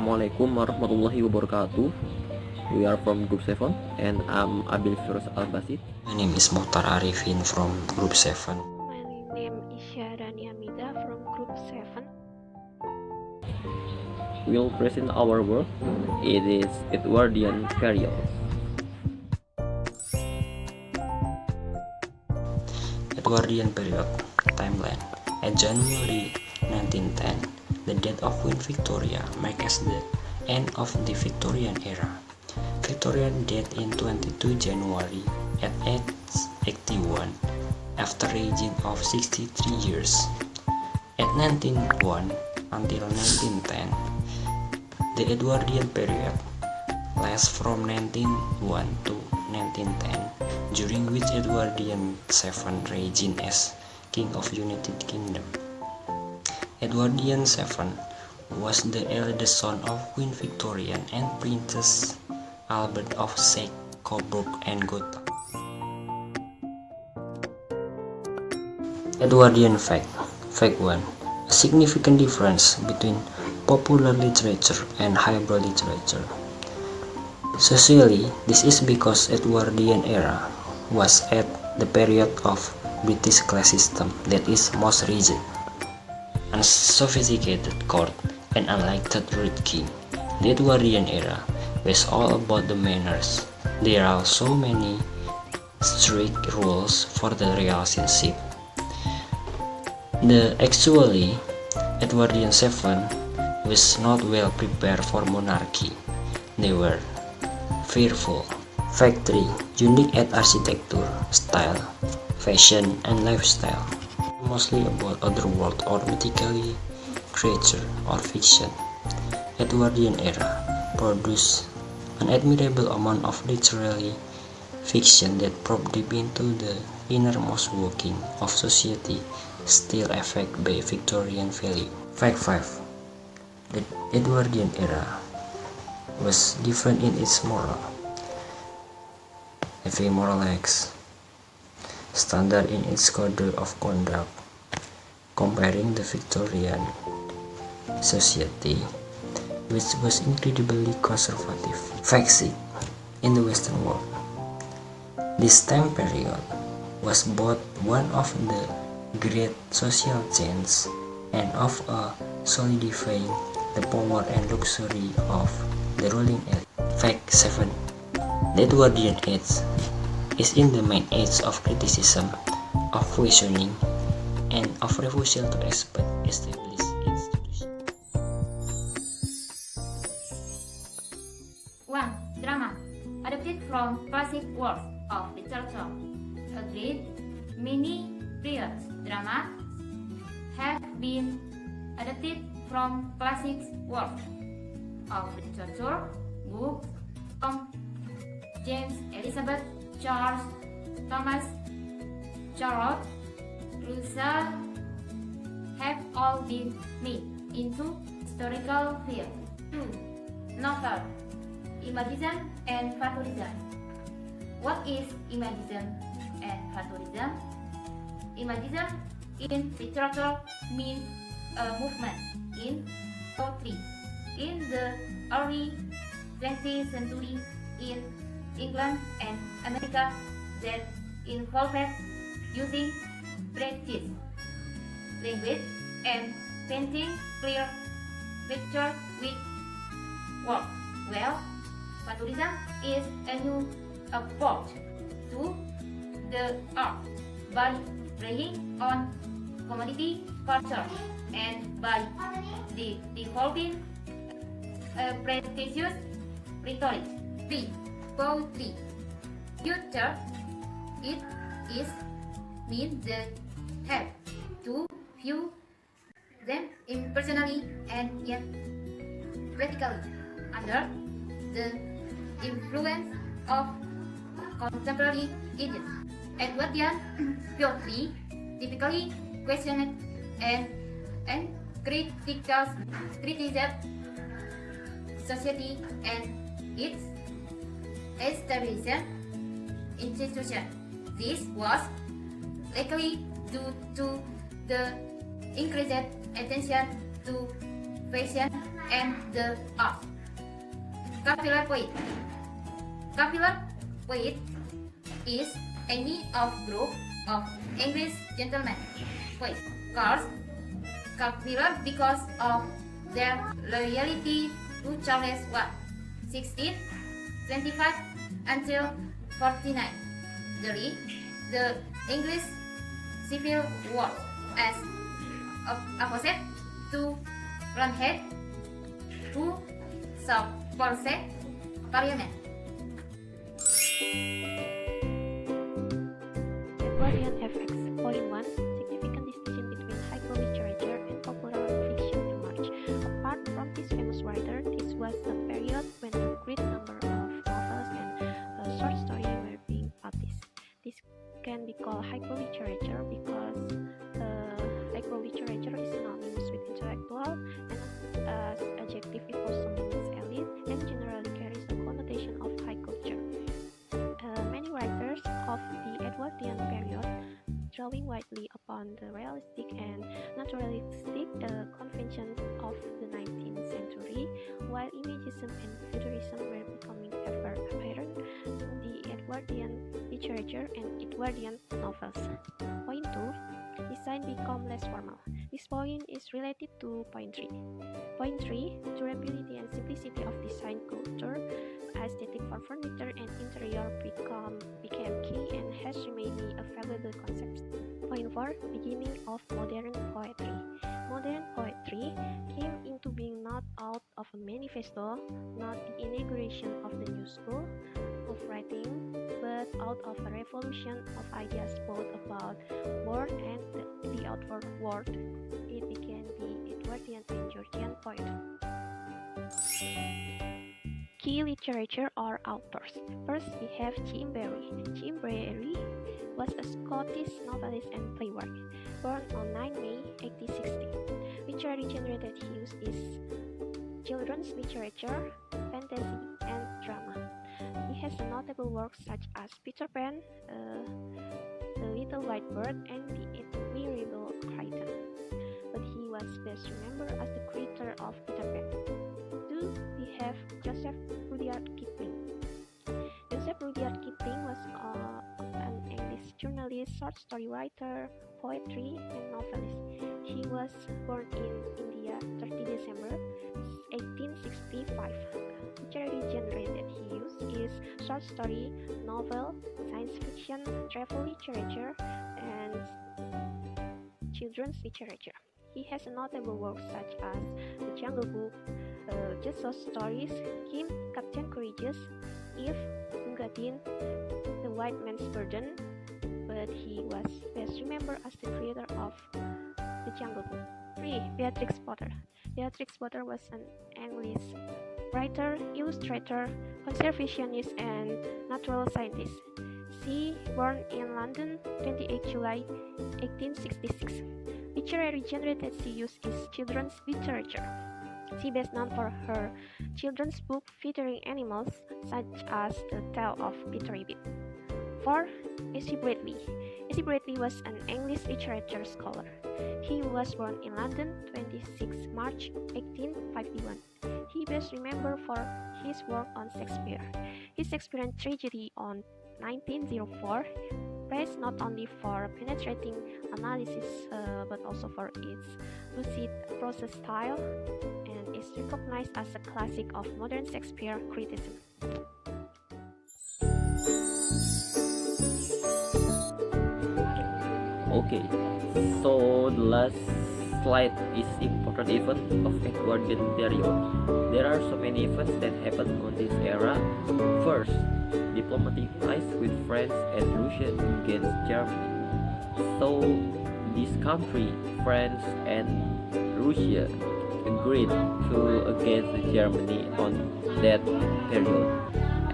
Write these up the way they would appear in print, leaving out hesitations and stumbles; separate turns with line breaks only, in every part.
Assalamualaikum warahmatullahi wabarakatuh. We are from Group 7 and I'm Abil Firuz Al-Basit.
My name is Muhtar Arifin from Group 7.
My name is Syahrani Hamida from Group 7.
We'll present our work. It is Edwardian period.
Edwardian period timeline. At January 1910, the death of Queen Victoria marks the end of the Victorian era. Victorian died in 22 January at age 81 after reign of 63 years. At 1901 until 1910, the Edwardian period lasts from 1901 to 1910, during which Edwardian VII reigned as King of United Kingdom. Edwardian VII was the eldest son of Queen Victoria and Princess Albert of Saxe-Coburg and Gotha. Edwardian fact. Fact 1. A significant difference between popular literature and hybrid literature. Socially, this is because Edwardian era was at the period of British class system that is most rigid, unsophisticated court, and unelected root king. The Edwardian era was all about the manners. There are so many strict rules for the relationship. Actually, Edwardian VII was not well prepared for monarchy. They were fearful. Fact 3. Unique at architecture, style, fashion, and lifestyle. Mostly about otherworld or mythically creature or fiction. Edwardian era produced an admirable amount of literary fiction that probe deep into the innermost working of society, still affected by Victorian value. Fact 5. The Edwardian era was different in its moral, every moral standard in its code of conduct, comparing the Victorian society, which was incredibly conservative. Fact 6. In the Western world, this time period was both one of the great social change and of a solidifying the power and luxury of the ruling elite. Fact 7. The Edwardian age is in the main age of criticism, of questioning, and of refusal to expect established institutions.
1. Drama. Adapted from classic works of literature. A great many period dramas have been adapted from classic works of literature, books from James Elizabeth, Charles Thomas, Charlotte Russell have all been made into historical film. 2. Novel. Imagism and Fatalism. What is Imagism and Fatalism? Imagism in literature means a movement in poetry in the early 20th century in England and America that involved using practice, language, and painting clear pictures with work. Well, Fatalism is a new approach to the art by relying on commodity culture and by developing a prestigious rhetoric. 3. Poetry. Future. It is means that have to view them impersonally and yet practically under the influence of contemporary idiots. Edwardian poetry typically questioned and criticized society and its established institution. This was likely due to the increased attention to fashion and the art. Capillary poet. Capillary poet is any of group of English gentlemen poets called capillary because of their loyalty to Charles I, 1625 until 49 during the English Civil War as opposite to Roundhead, who supported Parliament.
Edwardian FX. Point 1. Significant distinction between hyperliterature and popular fiction emerged. Apart from this famous writer, this was the period when a great number of novels and short stories were being published. This can be called hyperliterature because hyperliterature is synonymous with intellectual, and as adjective it also means elite and generally carries the connotation of high culture. Many writers of the Edwardian period drawing widely upon the realistic and naturalistic conventions of the 19th century, while Imagism and Futurism were becoming ever apparent in the Edwardian literature and Edwardian novels. Point 2. Design become less formal. This point is related to point 3. Point 3. Durability and simplicity of design culture. Aesthetic for furniture and interior became key and has remained a valuable concept. Point 4. Beginning of modern poetry. Modern poetry came into being not out of a manifesto, not the inauguration of the new school of writing, but out of a revolution of ideas both about word and the outward world. It began the Edwardian and Georgian poetry. Key literature or authors. First, we have Jim Barrie. Jim Barrie was a Scottish novelist and playwright, born on 9 May 1860. Literary genre that he used is children's literature, fantasy, and drama. He has notable works such as Peter Pan, The Little White Bird, and The Admirable Crichton. But he was best remembered as the creator of Peter Pan. 2. We have Joseph Rudyard Kipling. Joseph Rudyard Kipling was an English journalist, short story writer, poetry, and novelist. He was born in India 30 December 1865. Literary genre that he used is short story, novel, science fiction, travel literature, and children's literature. He has notable works such as The Jungle Book, Just So Stories, Kim, Captain Courageous, Eve, Gungadin, The White Man's Burden, but he was best remembered as the creator of The Jungle Book. 3. Beatrix Potter. Beatrix Potter was an English writer, illustrator, conservationist, and natural scientist. She born in London 28 July 1866. Literary genre that she used is children's literature. She is best known for her children's book featuring animals such as The Tale of Peter Rabbit. 4. A.C. Bradley. A.C. Bradley was an English literature scholar. He was born in London 26 March 1851. He is best remembered for his work on Shakespeare. His Shakespearean tragedy on 1904 praised not only for penetrating analysis but also for its lucid prose style, and is recognized as a classic of modern Shakespeare criticism.
Okay, so the last slide is important event of Edwardian period. There are so many events that happened on this era. First, diplomatic ties with France and Russia against Germany. So this country, France and Russia, agreed to against Germany on that period.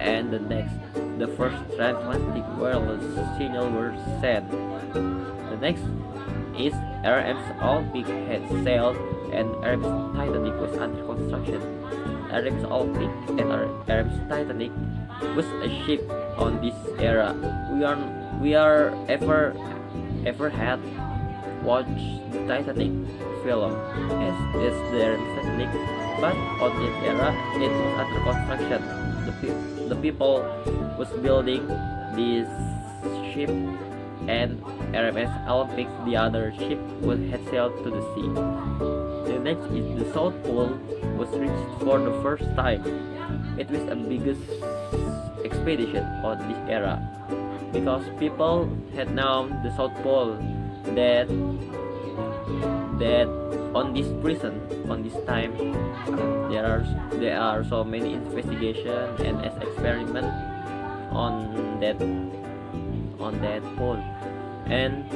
And the next, the first transatlantic wireless signal were sent. The next is RMS Olympic had sailed and RMS Titanic was under construction. RMS Olympic and RMS Titanic was a ship on this era. We are ever had watched the Titanic film as the RMS Titanic But on that era, it was under construction. The people was building this ship, and RMS Olympic, the other ship, had sailed to the sea. The next is the South Pole was reached for the first time. It was the biggest expedition on this era because people had known the South Pole that on this prison on this time there are so many investigation and as experiment on that pole. And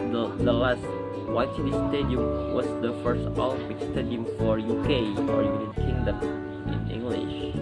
the last White City Stadium was the first Olympic stadium for UK or United Kingdom in English.